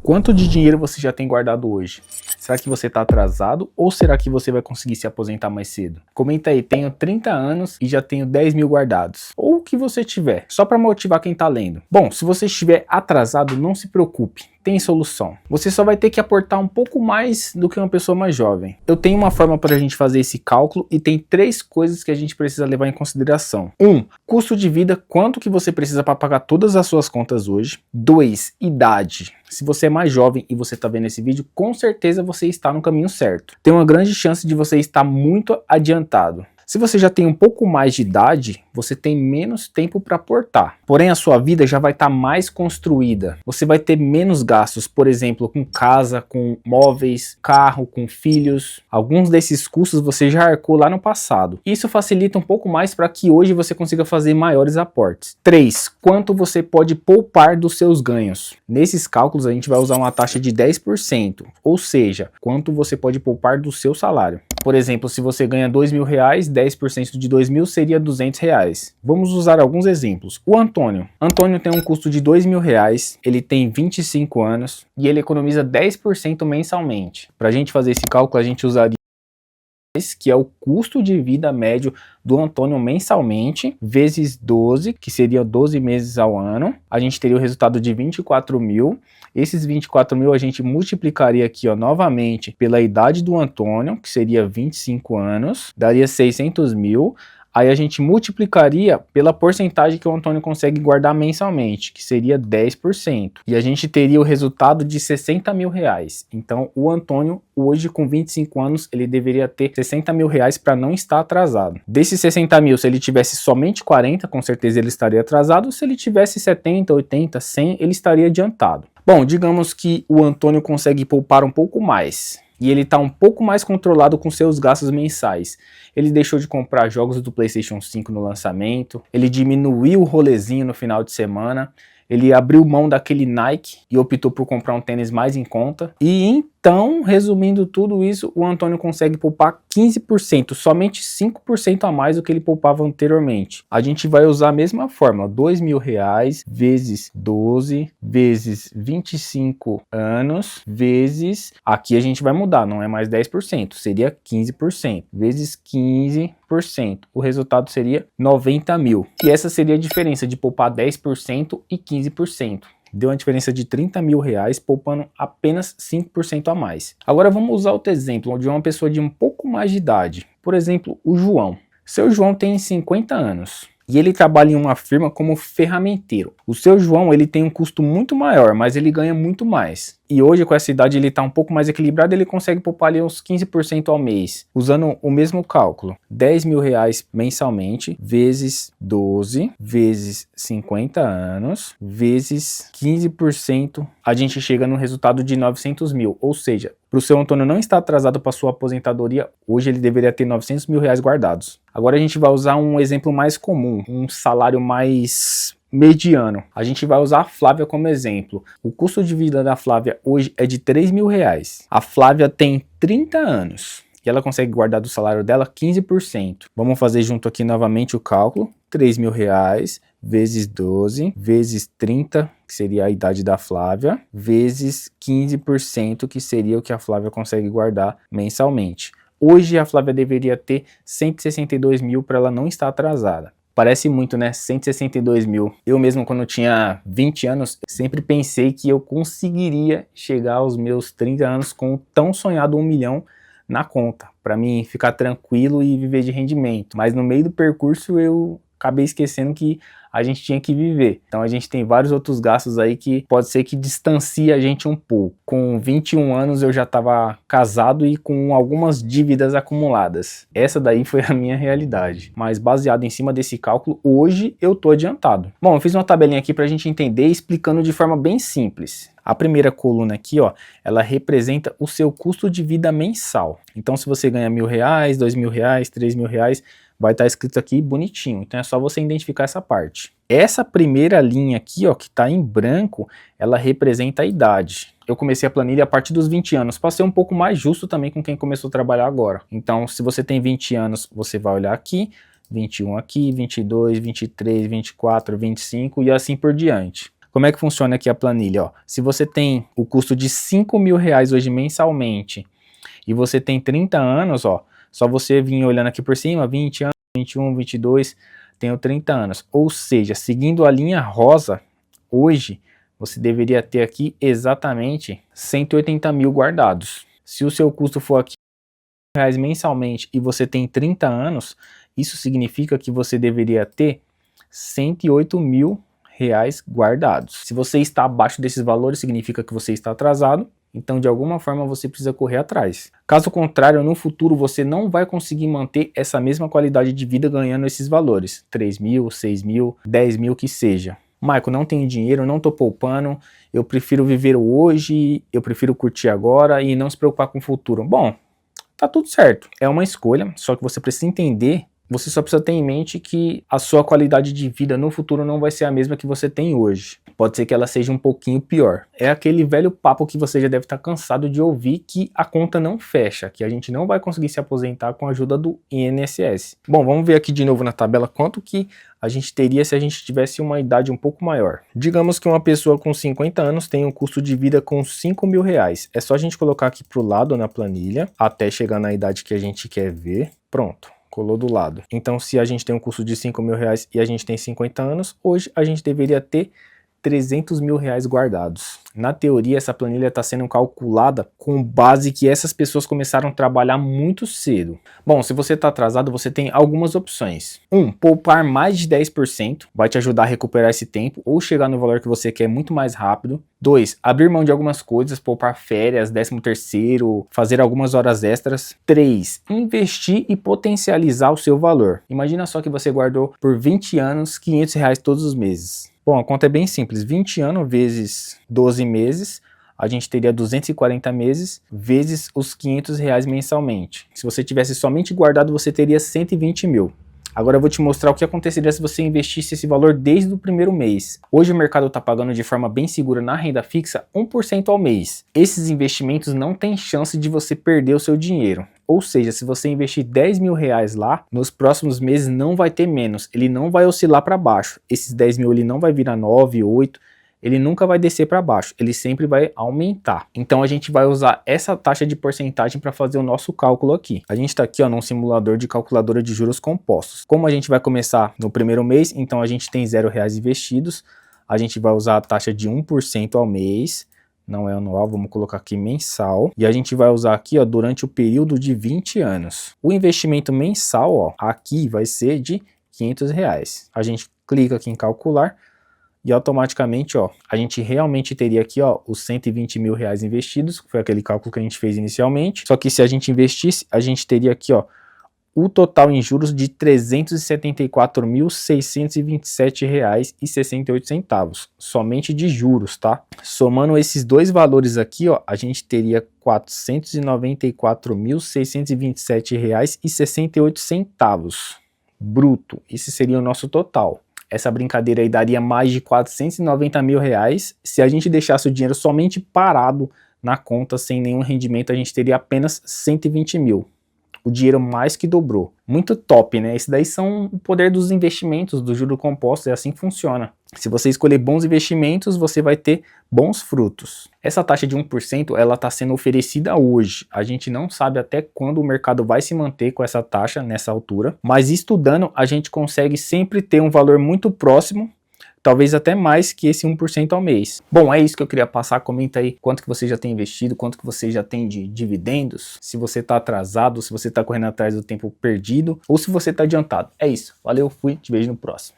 Quanto de dinheiro você já tem guardado hoje? Será que você está atrasado ou será que você vai conseguir se aposentar mais cedo? Comenta aí, tenho 30 anos e já tenho 10 mil guardados. Ou o que você tiver, só para motivar quem está lendo. Bom, se você estiver atrasado, não se preocupe. Tem solução. Você só vai ter que aportar um pouco mais do que uma pessoa mais jovem. Eu tenho uma forma para a gente fazer esse cálculo e tem 3 coisas que a gente precisa levar em consideração. 1. Custo de vida, quanto que você precisa para pagar todas as suas contas hoje. 2. Idade. Se você é mais jovem e você está vendo esse vídeo, com certeza você está no caminho certo. Tem uma grande chance de você estar muito adiantado. Se você já tem um pouco mais de idade, você tem menos tempo para aportar. Porém, a sua vida já vai estar mais construída. Você vai ter menos gastos, por exemplo, com casa, com móveis, carro, com filhos. Alguns desses custos você já arcou lá no passado. Isso facilita um pouco mais para que hoje você consiga fazer maiores aportes. 3. Quanto você pode poupar dos seus ganhos? Nesses cálculos a gente vai usar uma taxa de 10%, ou seja, quanto você pode poupar do seu salário. Por exemplo, se você ganha R$2.000, 10% de 2.000 seria R$200. Vamos usar alguns exemplos. O Antônio tem um custo de R$2.000, ele tem 25 anos e ele economiza 10% mensalmente. Para a gente fazer esse cálculo, a gente usaria que é o custo de vida médio do Antônio mensalmente, vezes 12, que seria 12 meses ao ano. A gente teria o resultado de 24 mil. Esses 24 mil a gente multiplicaria aqui novamente pela idade do Antônio, que seria 25 anos, daria 600 mil. Aí a gente multiplicaria pela porcentagem que o Antônio consegue guardar mensalmente, que seria 10%. E a gente teria o resultado de R$60.000. Então o Antônio, hoje com 25 anos, ele deveria ter R$60.000 para não estar atrasado. Desses 60 mil, se ele tivesse somente 40, com certeza ele estaria atrasado. Se ele tivesse 70, 80, 100, ele estaria adiantado. Bom, digamos que o Antônio consegue poupar um pouco mais. E ele está um pouco mais controlado com seus gastos mensais. Ele deixou de comprar jogos do PlayStation 5 no lançamento, ele diminuiu o rolezinho no final de semana, ele abriu mão daquele Nike e optou por comprar um tênis mais em conta. E então, resumindo tudo isso, o Antônio consegue poupar 15%, somente 5% a mais do que ele poupava anteriormente. A gente vai usar a mesma forma, R$2.000 vezes 12, vezes 25 anos, vezes... Aqui a gente vai mudar, não é mais 10%, seria 15%, vezes 15%. O resultado seria 90 mil. E essa seria a diferença de poupar 10% e 15%. Deu uma diferença de R$30.000, poupando apenas 5% a mais. Agora vamos usar outro exemplo de uma pessoa de um pouco mais de idade. Por exemplo, o João. Seu João tem 50 anos. E ele trabalha em uma firma como ferramenteiro. O seu João, ele tem um custo muito maior, mas ele ganha muito mais. E hoje, com essa idade, ele está um pouco mais equilibrado, ele consegue poupar ali uns 15% ao mês. Usando o mesmo cálculo, R$10.000 mensalmente, vezes 12, vezes 50 anos, vezes 15%, a gente chega no resultado de 900 mil. Ou seja, para o seu Antônio não estar atrasado para sua aposentadoria, hoje ele deveria ter R$900 mil guardados. Agora a gente vai usar um exemplo mais comum, um salário mais mediano. A gente vai usar a Flávia como exemplo. O custo de vida da Flávia hoje é de R$3.000. A Flávia tem 30 anos e ela consegue guardar do salário dela 15%. Vamos fazer junto aqui novamente o cálculo. R$3.000 vezes 12, vezes 30, que seria a idade da Flávia, vezes 15%, que seria o que a Flávia consegue guardar mensalmente. Hoje a Flávia deveria ter 162 mil para ela não estar atrasada. Parece muito, né? 162 mil. Eu mesmo, quando eu tinha 20 anos, sempre pensei que eu conseguiria chegar aos meus 30 anos com o tão sonhado 1 milhão na conta, para mim ficar tranquilo e viver de rendimento. Mas no meio do percurso eu acabei esquecendo que a gente tinha que viver. Então a gente tem vários outros gastos aí que pode ser que distancie a gente um pouco. Com 21 anos eu já estava casado e com algumas dívidas acumuladas. Essa daí foi a minha realidade. Mas baseado em cima desse cálculo, hoje eu tô adiantado. Bom, eu fiz uma tabelinha aqui para a gente entender, explicando de forma bem simples. A primeira coluna aqui, ó, ela representa o seu custo de vida mensal. Então se você ganha R$1.000, R$2.000, R$3.000, vai estar escrito aqui bonitinho. Então é só você identificar essa parte. Essa primeira linha aqui, ó, que está em branco, ela representa a idade. Eu comecei a planilha a partir dos 20 anos, para ser um pouco mais justo também com quem começou a trabalhar agora. Então, se você tem 20 anos, você vai olhar aqui, 21 aqui, 22, 23, 24, 25 e assim por diante. Como é que funciona aqui a planilha? Ó, se você tem o custo de R$ 5.000 hoje mensalmente e você tem 30 anos, ó, só você vir olhando aqui por cima, 20 anos, 21, 22, tenho 30 anos. Ou seja, seguindo a linha rosa, hoje você deveria ter aqui exatamente 180 mil guardados. Se o seu custo for aqui R$ 1.000 mensalmente e você tem 30 anos, isso significa que você deveria ter 108 mil reais guardados. Se você está abaixo desses valores, significa que você está atrasado, então de alguma forma você precisa correr atrás. Caso contrário, no futuro você não vai conseguir manter essa mesma qualidade de vida ganhando esses valores, 3 mil, 6 mil, 10 mil que seja. Michael, não tenho dinheiro, não estou poupando, eu prefiro viver o hoje, eu prefiro curtir agora e não se preocupar com o futuro. Bom, tá tudo certo, é uma escolha, só que você precisa entender, você só precisa ter em mente que a sua qualidade de vida no futuro não vai ser a mesma que você tem hoje. Pode ser que ela seja um pouquinho pior. É aquele velho papo que você já deve estar cansado de ouvir, que a conta não fecha, que a gente não vai conseguir se aposentar com a ajuda do INSS. Bom, vamos ver aqui de novo na tabela quanto que a gente teria se a gente tivesse uma idade um pouco maior. Digamos que uma pessoa com 50 anos tem um custo de vida com R$ 5.000. É só a gente colocar aqui pro lado na planilha, até chegar na idade que a gente quer ver. Pronto, colou do lado. Então, se a gente tem um custo de R$ 5.000 e a gente tem 50 anos, hoje a gente deveria ter R$ 300 mil guardados. Na teoria, essa planilha está sendo calculada com base que essas pessoas começaram a trabalhar muito cedo. Bom, se você está atrasado, você tem algumas opções. 1. Poupar mais de 10%, vai te ajudar a recuperar esse tempo ou chegar no valor que você quer muito mais rápido. 2. Abrir mão de algumas coisas, poupar férias, 13º, fazer algumas horas extras. 3. Investir e potencializar o seu valor. Imagina só que você guardou por 20 anos R$ 500 todos os meses. Bom, a conta é bem simples, 20 anos vezes 12 meses, a gente teria 240 meses vezes os R$ 500 mensalmente. Se você tivesse somente guardado, você teria 120 mil. Agora eu vou te mostrar o que aconteceria se você investisse esse valor desde o primeiro mês. Hoje o mercado está pagando de forma bem segura na renda fixa 1% ao mês. Esses investimentos não têm chance de você perder o seu dinheiro. Ou seja, se você investir R$ 10.000 lá, nos próximos meses não vai ter menos. Ele não vai oscilar para baixo. Esses 10 mil ele não vai virar 9, 8. Ele nunca vai descer para baixo, ele sempre vai aumentar. Então a gente vai usar essa taxa de porcentagem para fazer o nosso cálculo aqui. A gente está aqui ó, num simulador de calculadora de juros compostos. Como a gente vai começar no primeiro mês, então a gente tem R$ 0 investidos, a gente vai usar a taxa de 1% ao mês, não é anual, vamos colocar aqui mensal, e a gente vai usar aqui ó, durante o período de 20 anos. O investimento mensal ó, aqui vai ser de R$ 500. A gente clica aqui em calcular, e automaticamente, ó, a gente realmente teria aqui, ó, os 120 mil reais investidos, que foi aquele cálculo que a gente fez inicialmente. Só que se a gente investisse, a gente teria aqui, ó, o total em juros de R$ 374.627,68, somente de juros, tá? Somando esses dois valores aqui, ó, a gente teria R$ 494.627,68 bruto. Esse seria o nosso total. Essa brincadeira aí daria mais de 490 mil reais. Se a gente deixasse o dinheiro somente parado na conta, sem nenhum rendimento, a gente teria apenas 120 mil. O dinheiro mais que dobrou. Muito top, né? Esse daí são o poder dos investimentos, do juro composto, é assim que funciona. Se você escolher bons investimentos, você vai ter bons frutos. Essa taxa de 1%, ela está sendo oferecida hoje. A gente não sabe até quando o mercado vai se manter com essa taxa nessa altura, mas estudando, a gente consegue sempre ter um valor muito próximo, talvez até mais que esse 1% ao mês. Bom, é isso que eu queria passar. Comenta aí quanto que você já tem investido, quanto que você já tem de dividendos, se você está atrasado, se você está correndo atrás do tempo perdido, ou se você está adiantado. É isso. Valeu, fui, te vejo no próximo.